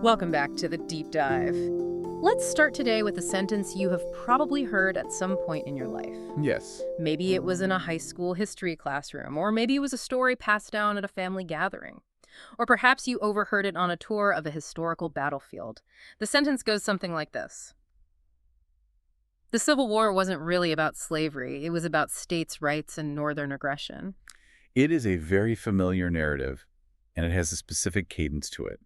Welcome back to the Deep Dive. Let's start today with a sentence you have probably heard at some point in your life. Yes. Maybe it was in a high school history classroom, or maybe it was a story passed down at a family gathering. Or perhaps you overheard it on a tour of a historical battlefield. The sentence goes something like this. The Civil War wasn't really about slavery. It was about states' rights and northern aggression. It is a very familiar narrative, and it has a specific cadence to it.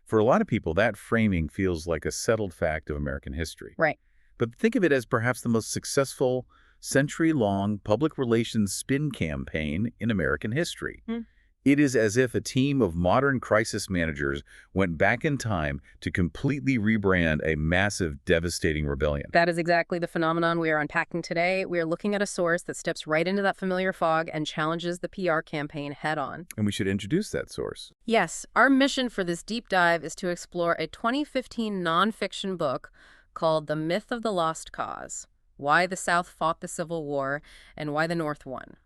For a lot of people, that framing feels like a settled fact of American history. Right. But think of it as perhaps the most successful, century-long public relations spin campaign in American history. It is as if a team of modern crisis managers went back in time to completely rebrand a massive, devastating rebellion. That is exactly the phenomenon we are unpacking today. We are looking at a source that steps right into that familiar fog and challenges the PR campaign head-on. And we should introduce that source. Yes, our mission for this deep dive is to explore a 2015 nonfiction book called The Myth of the Lost Cause: Why the South Fought the Civil War and Why the North Won.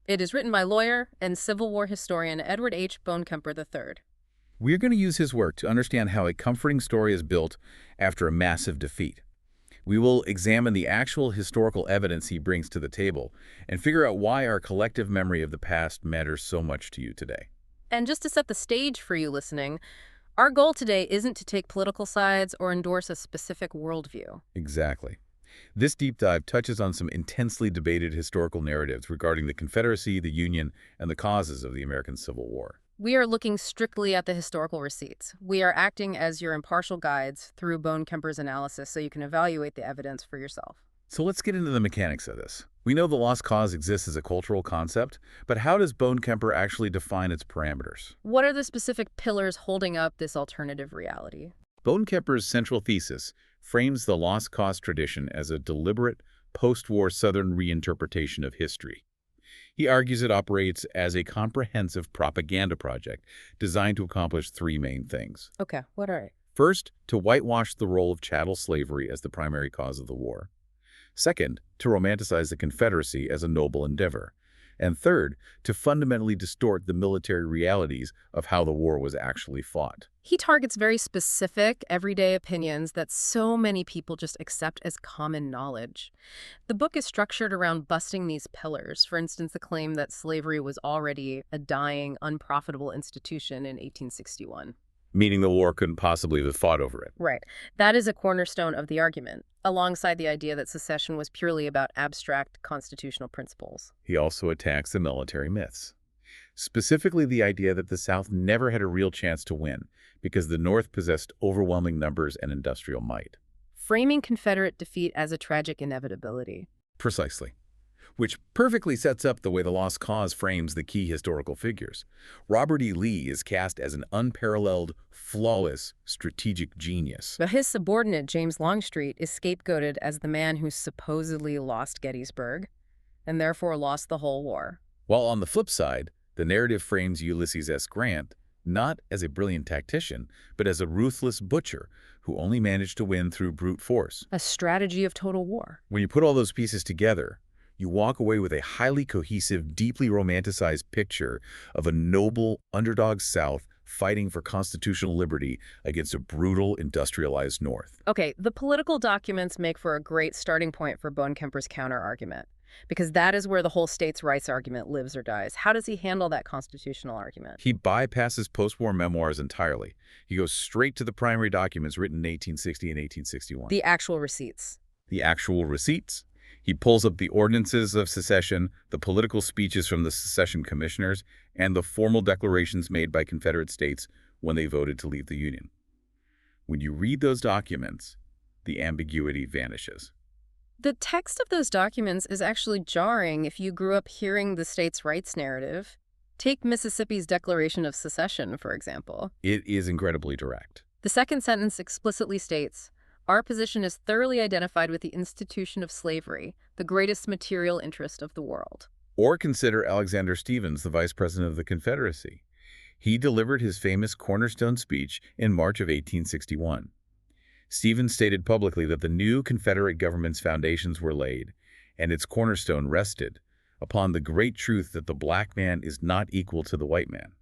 It is written by lawyer and Civil War historian Edward H. Bonekemper III. We're going to use his work to understand how a comforting story is built after a massive defeat. We will examine the actual historical evidence he brings to the table and figure out why our collective memory of the past matters so much to you today. And just to set the stage for you listening, our goal today isn't to take political sides or endorse a specific worldview. Exactly. This deep dive touches on some intensely debated historical narratives regarding the Confederacy, the Union, and the causes of the American Civil War. We are looking strictly at the historical receipts. We are acting as your impartial guides through Bonekemper's analysis so you can evaluate the evidence for yourself. So let's get into the mechanics of this. We know the lost cause exists as a cultural concept, but how does Bonekemper actually define its parameters? What are the specific pillars holding up this alternative reality? Bonekemper's central thesis frames the lost cause tradition as a deliberate, post-war Southern reinterpretation of history. He argues it operates as a comprehensive propaganda project designed to accomplish three main things. Okay, what are they? First, to whitewash the role of chattel slavery as the primary cause of the war. Second, to romanticize the Confederacy as a noble endeavor. And third, to fundamentally distort the military realities of how the war was actually fought. He targets very specific, everyday opinions that so many people just accept as common knowledge. The book is structured around busting these pillars. For instance, the claim that slavery was already a dying, unprofitable institution in 1861. Meaning the war couldn't possibly have fought over it. Right. That is a cornerstone of the argument, alongside the idea that secession was purely about abstract constitutional principles. He also attacks the military myths. Specifically the idea that the South never had a real chance to win because the North possessed overwhelming numbers and industrial might. Framing Confederate defeat as a tragic inevitability. Precisely. Which perfectly sets up the way the Lost Cause frames the key historical figures. Robert E. Lee is cast as an unparalleled, flawless, strategic genius. But his subordinate, James Longstreet, is scapegoated as the man who supposedly lost Gettysburg, and therefore lost the whole war. While on the flip side, the narrative frames Ulysses S. Grant not as a brilliant tactician, but as a ruthless butcher who only managed to win through brute force. A strategy of total war. When you put all those pieces together, you walk away with a highly cohesive, deeply romanticized picture of a noble, underdog South fighting for constitutional liberty against a brutal, industrialized North. Okay, the political documents make for a great starting point for Bonekemper's counter-argument, because that is where the whole states' rights argument lives or dies. How does he handle that constitutional argument? He bypasses post-war memoirs entirely. He goes straight to the primary documents written in 1860 and 1861. The actual receipts. The actual receipts. He pulls up the ordinances of secession, the political speeches from the secession commissioners, and the formal declarations made by Confederate states when they voted to leave the Union. When you read those documents, the ambiguity vanishes. The text of those documents is actually jarring if you grew up hearing the states' rights narrative. Take Mississippi's Declaration of Secession, for example. It is incredibly direct. The second sentence explicitly states, "Our position is thoroughly identified with the institution of slavery, the greatest material interest of the world." Or consider Alexander Stephens, the Vice President of the Confederacy. He delivered his famous cornerstone speech in March of 1861. Stephens stated publicly that the new Confederate government's foundations were laid, and its cornerstone rested upon the great truth that the black man is not equal to the white man.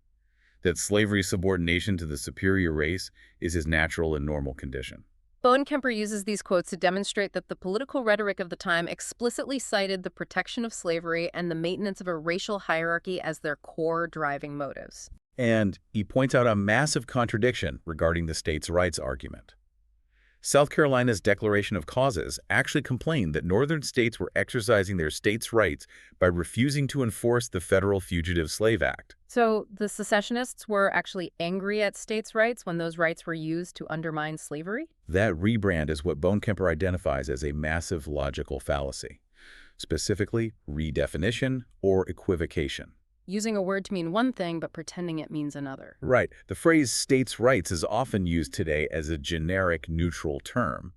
that slavery's subordination to the superior race is his natural and normal condition. Bonekemper uses these quotes to demonstrate that the political rhetoric of the time explicitly cited the protection of slavery and the maintenance of a racial hierarchy as their core driving motives. And he points out a massive contradiction regarding the states' rights argument. South Carolina's Declaration of Causes actually complained that northern states were exercising their states' rights by refusing to enforce the Federal Fugitive Slave Act. So the secessionists were actually angry at states' rights when those rights were used to undermine slavery? That rebrand is what Bonekemper identifies as a massive logical fallacy, specifically redefinition or equivocation. Using a word to mean one thing but pretending it means another. Right. The phrase states' rights is often used today as a generic, neutral term.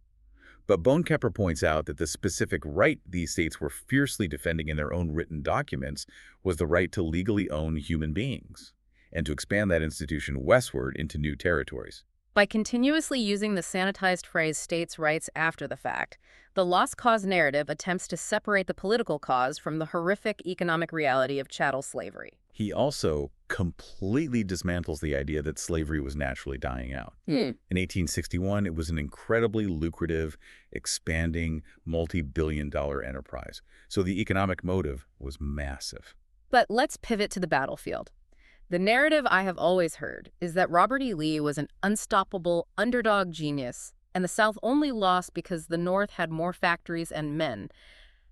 But Bonekemper points out that the specific right these states were fiercely defending in their own written documents was the right to legally own human beings, and to expand that institution westward into new territories. By continuously using the sanitized phrase states' rights after the fact, the lost cause narrative attempts to separate the political cause from the horrific economic reality of chattel slavery. He also completely dismantles the idea that slavery was naturally dying out. In 1861, it was an incredibly lucrative, expanding, multi-billion-dollar enterprise. So the economic motive was massive. But let's pivot to the battlefield. The narrative I have always heard is that Robert E. Lee was an unstoppable underdog genius, and the South only lost because the North had more factories and men.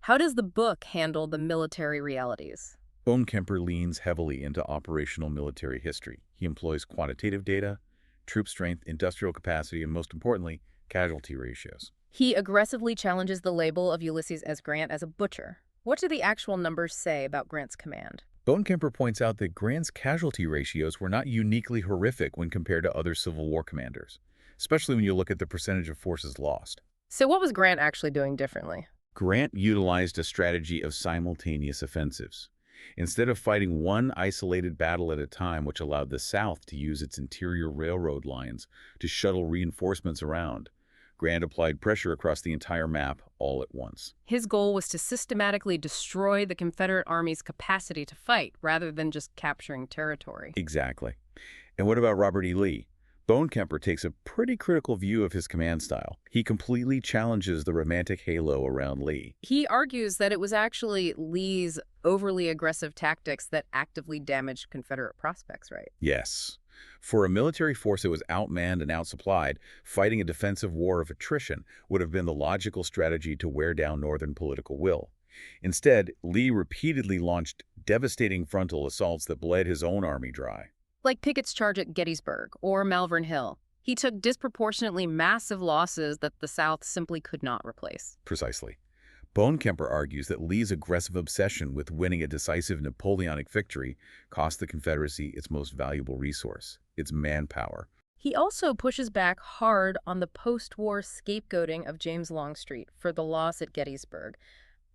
How does the book handle the military realities? Bonekemper leans heavily into operational military history. He employs quantitative data, troop strength, industrial capacity, and most importantly, casualty ratios. He aggressively challenges the label of Ulysses S. Grant as a butcher. What do the actual numbers say about Grant's command? Bonekemper points out that Grant's casualty ratios were not uniquely horrific when compared to other Civil War commanders, especially when you look at the percentage of forces lost. So what was Grant actually doing differently? Grant utilized a strategy of simultaneous offensives. Instead of fighting one isolated battle at a time, which allowed the South to use its interior railroad lines to shuttle reinforcements around, Grant applied pressure across the entire map all at once. His goal was to systematically destroy the Confederate Army's capacity to fight, rather than just capturing territory. Exactly. And what about Robert E. Lee? Bonekemper takes a pretty critical view of his command style. He completely challenges the romantic halo around Lee. He argues that it was actually Lee's overly aggressive tactics that actively damaged Confederate prospects, right? Yes. For a military force that was outmanned and outsupplied, fighting a defensive war of attrition would have been the logical strategy to wear down Northern political will. Instead, Lee repeatedly launched devastating frontal assaults that bled his own army dry. Like Pickett's charge at Gettysburg or Malvern Hill. He took disproportionately massive losses that the South simply could not replace. Precisely. Bonekemper argues that Lee's aggressive obsession with winning a decisive Napoleonic victory cost the Confederacy its most valuable resource, its manpower. He also pushes back hard on the post-war scapegoating of James Longstreet for the loss at Gettysburg,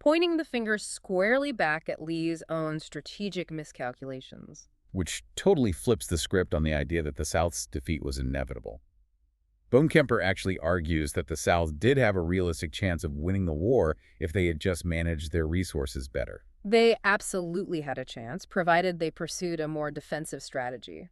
pointing the finger squarely back at Lee's own strategic miscalculations. Which totally flips the script on the idea that the South's defeat was inevitable. Bonekemper actually argues that the South did have a realistic chance of winning the war if they had just managed their resources better. They absolutely had a chance, provided they pursued a more defensive strategy.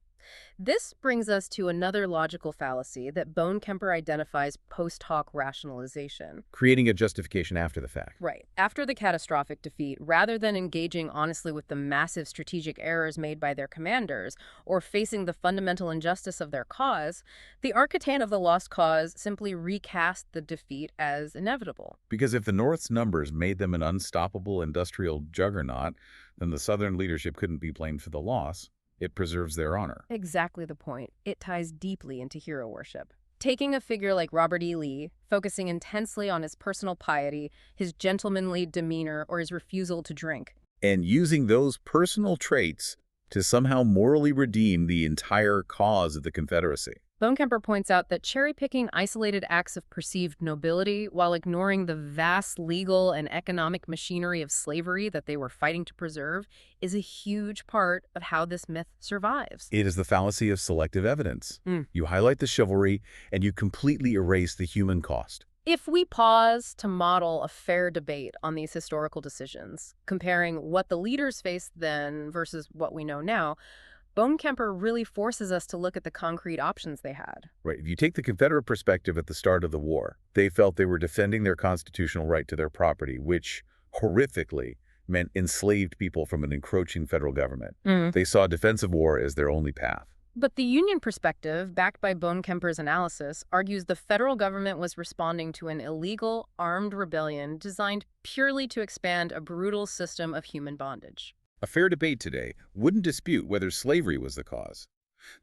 This brings us to another logical fallacy that Bonekemper identifies post hoc rationalization. Creating a justification after the fact. Right. After the catastrophic defeat, rather than engaging honestly with the massive strategic errors made by their commanders or facing the fundamental injustice of their cause, the architect of the lost cause simply recast the defeat as inevitable. Because if the North's numbers made them an unstoppable industrial juggernaut, then the Southern leadership couldn't be blamed for the loss. It preserves their honor. Exactly the point. It ties deeply into hero worship. Taking a figure like Robert E. Lee, focusing intensely on his personal piety, his gentlemanly demeanor, or his refusal to drink. And using those personal traits to somehow morally redeem the entire cause of the Confederacy. Bonekemper points out that cherry-picking isolated acts of perceived nobility while ignoring the vast legal and economic machinery of slavery that they were fighting to preserve is a huge part of how this myth survives. It is the fallacy of selective evidence. You highlight the chivalry, and you completely erase the human cost. If we pause to model a fair debate on these historical decisions, comparing what the leaders faced then versus what we know now, Bonekemper really forces us to look at the concrete options they had. Right. If you take the Confederate perspective at the start of the war, they felt they were defending their constitutional right to their property, which horrifically meant enslaved people from an encroaching federal government. They saw defensive war as their only path. But the Union perspective, backed by Bonekemper's analysis, argues the federal government was responding to an illegal, armed rebellion designed purely to expand a brutal system of human bondage. A fair debate today wouldn't dispute whether slavery was the cause.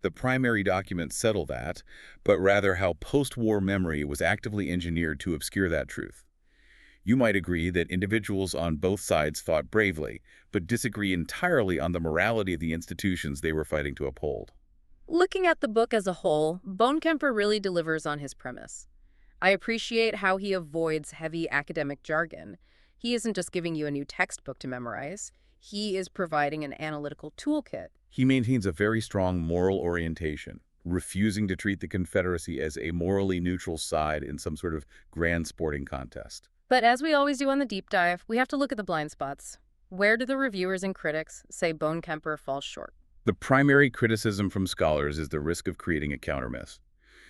The primary documents settle that, but rather how post-war memory was actively engineered to obscure that truth. You might agree that individuals on both sides fought bravely, but disagree entirely on the morality of the institutions they were fighting to uphold. Looking at the book as a whole, Bonekemper really delivers on his premise. I appreciate how he avoids heavy academic jargon. He isn't just giving you a new textbook to memorize. He is providing an analytical toolkit. He maintains a very strong moral orientation, refusing to treat the Confederacy as a morally neutral side in some sort of grand sporting contest. But as we always do on the deep dive, we have to look at the blind spots. Where do the reviewers and critics say Bonekemper falls short? The primary criticism from scholars is the risk of creating a countermyth.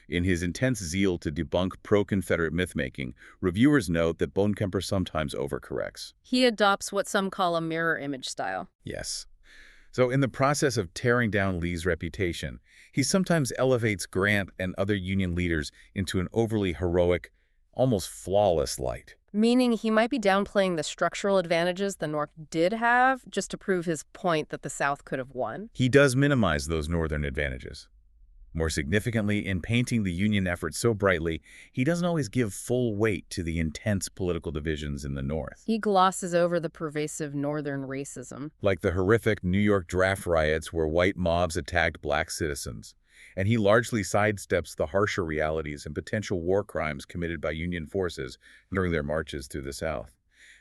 In his intense zeal to debunk pro-Confederate myth-making, reviewers note that Bonekemper sometimes overcorrects. He adopts what some call a mirror image style. Yes. So in the process of tearing down Lee's reputation, he sometimes elevates Grant and other Union leaders into an overly heroic, almost flawless light. Meaning he might be downplaying the structural advantages the North did have just to prove his point that the South could have won. He does minimize those Northern advantages. More significantly, in painting the Union effort so brightly, he doesn't always give full weight to the intense political divisions in the North. He glosses over the pervasive Northern racism. Like the horrific New York draft riots where white mobs attacked black citizens. And he largely sidesteps the harsher realities and potential war crimes committed by Union forces during their marches through the South.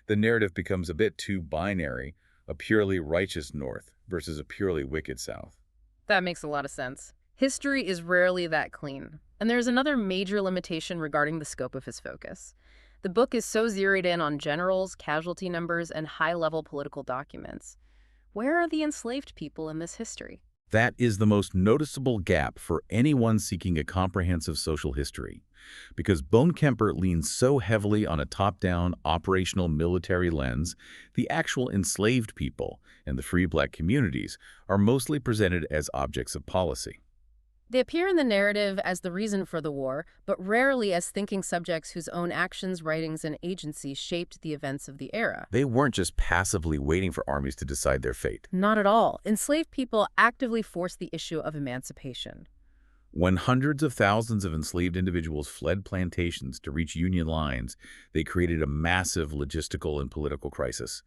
The narrative becomes a bit too binary, a purely righteous North versus a purely wicked South. That makes a lot of sense. History is rarely that clean. And there's another major limitation regarding the scope of his focus. The book is so zeroed in on generals, casualty numbers, and high-level political documents. Where are the enslaved people in this history? That is the most noticeable gap for anyone seeking a comprehensive social history, because Bonekemper leans so heavily on a top-down, operational military lens, the actual enslaved people and the free black communities are mostly presented as objects of policy. They appear in the narrative as the reason for the war, but rarely as thinking subjects whose own actions, writings, and agencies shaped the events of the era. They weren't just passively waiting for armies to decide their fate. Not at all. Enslaved people actively forced the issue of emancipation. When hundreds of thousands of enslaved individuals fled plantations to reach Union lines, they created a massive logistical and political crisis.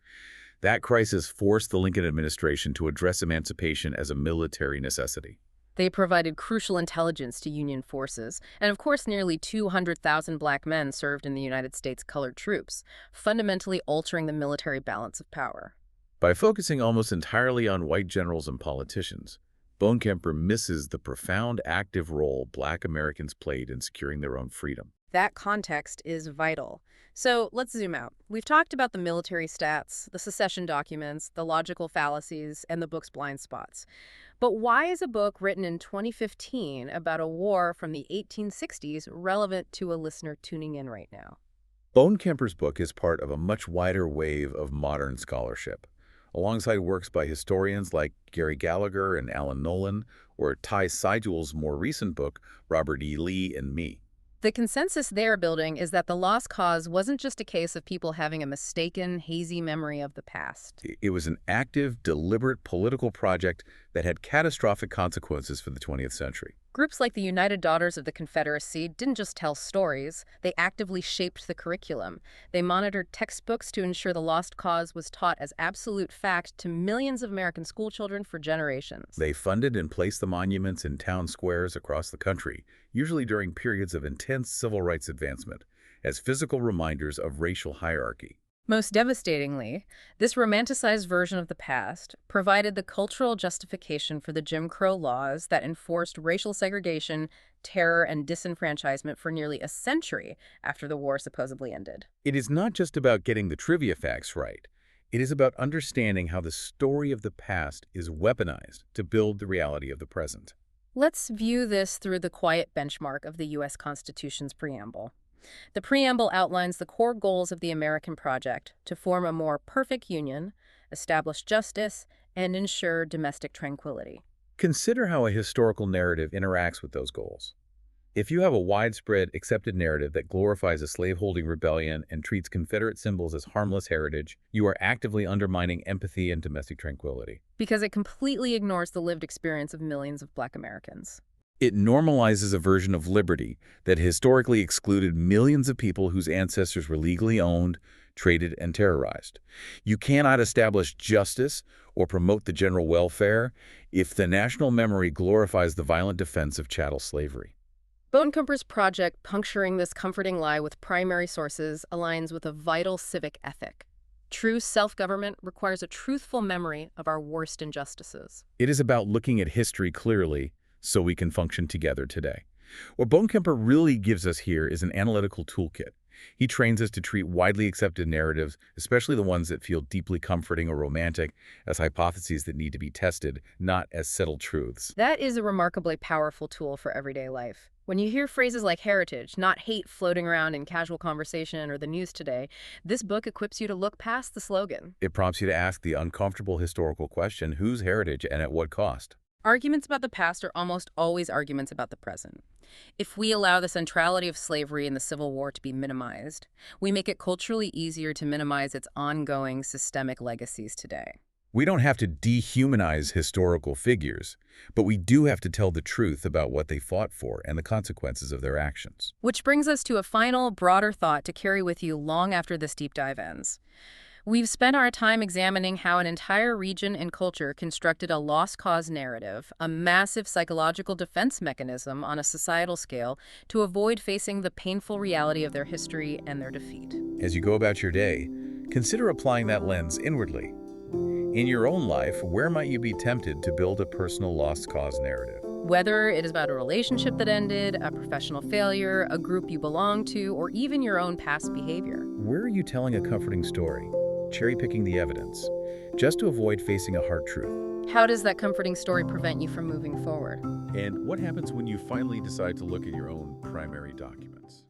That crisis forced the Lincoln administration to address emancipation as a military necessity. They provided crucial intelligence to Union forces, and of course nearly 200,000 black men served in the United States colored troops, fundamentally altering the military balance of power. By focusing almost entirely on white generals and politicians, Bonekemper misses the profound active role black Americans played in securing their own freedom. That context is vital. So let's zoom out. We've talked about the military stats, the secession documents, the logical fallacies, and the book's blind spots. But why is a book written in 2015 about a war from the 1860s relevant to a listener tuning in right now? Bonekemper's book is part of a much wider wave of modern scholarship, alongside works by historians like Gary Gallagher and Alan Nolan, or Ty Seidel's more recent book, Robert E. Lee and Me. The consensus they're building is that the lost cause wasn't just a case of people having a mistaken, hazy memory of the past. It was an active, deliberate political project that had catastrophic consequences for the 20th century. Groups like the United Daughters of the Confederacy didn't just tell stories, they actively shaped the curriculum. They monitored textbooks to ensure the lost cause was taught as absolute fact to millions of American schoolchildren for generations. They funded and placed the monuments in town squares across the country, usually during periods of intense civil rights advancement, as physical reminders of racial hierarchy. Most devastatingly, this romanticized version of the past provided the cultural justification for the Jim Crow laws that enforced racial segregation, terror, and disenfranchisement for nearly a century after the war supposedly ended. It is not just about getting the trivia facts right. It is about understanding how the story of the past is weaponized to build the reality of the present. Let's view this through the quiet benchmark of the U.S. Constitution's preamble. The preamble outlines the core goals of the American project to form a more perfect union, establish justice, and ensure domestic tranquility. Consider how a historical narrative interacts with those goals. If you have a widespread accepted narrative that glorifies a slaveholding rebellion and treats Confederate symbols as harmless heritage, you are actively undermining empathy and domestic tranquility. Because it completely ignores the lived experience of millions of Black Americans. It normalizes a version of liberty that historically excluded millions of people whose ancestors were legally owned, traded, and terrorized. You cannot establish justice or promote the general welfare if the national memory glorifies the violent defense of chattel slavery. Bonekemper's project, puncturing this comforting lie with primary sources, aligns with a vital civic ethic. True self-government requires a truthful memory of our worst injustices. It is about looking at history clearly so we can function together today. What Bonekemper really gives us here is an analytical toolkit. He trains us to treat widely accepted narratives, especially the ones that feel deeply comforting or romantic, as hypotheses that need to be tested, not as settled truths. That is a remarkably powerful tool for everyday life. When you hear phrases like heritage, not hate floating around in casual conversation or the news today, this book equips you to look past the slogan. It prompts you to ask the uncomfortable historical question, whose heritage and at what cost? Arguments about the past are almost always arguments about the present. If we allow the centrality of slavery in the Civil War to be minimized, we make it culturally easier to minimize its ongoing systemic legacies today. We don't have to dehumanize historical figures, but we do have to tell the truth about what they fought for and the consequences of their actions. Which brings us to a final, broader thought to carry with you long after this deep dive ends. We've spent our time examining how an entire region and culture constructed a lost cause narrative, a massive psychological defense mechanism on a societal scale to avoid facing the painful reality of their history and their defeat. As you go about your day, consider applying that lens inwardly. In your own life, where might you be tempted to build a personal lost cause narrative? Whether it is about a relationship that ended, a professional failure, a group you belong to, or even your own past behavior. Where are you telling a comforting story, cherry-picking the evidence, just to avoid facing a hard truth? How does that comforting story prevent you from moving forward? And what happens when you finally decide to look at your own primary documents?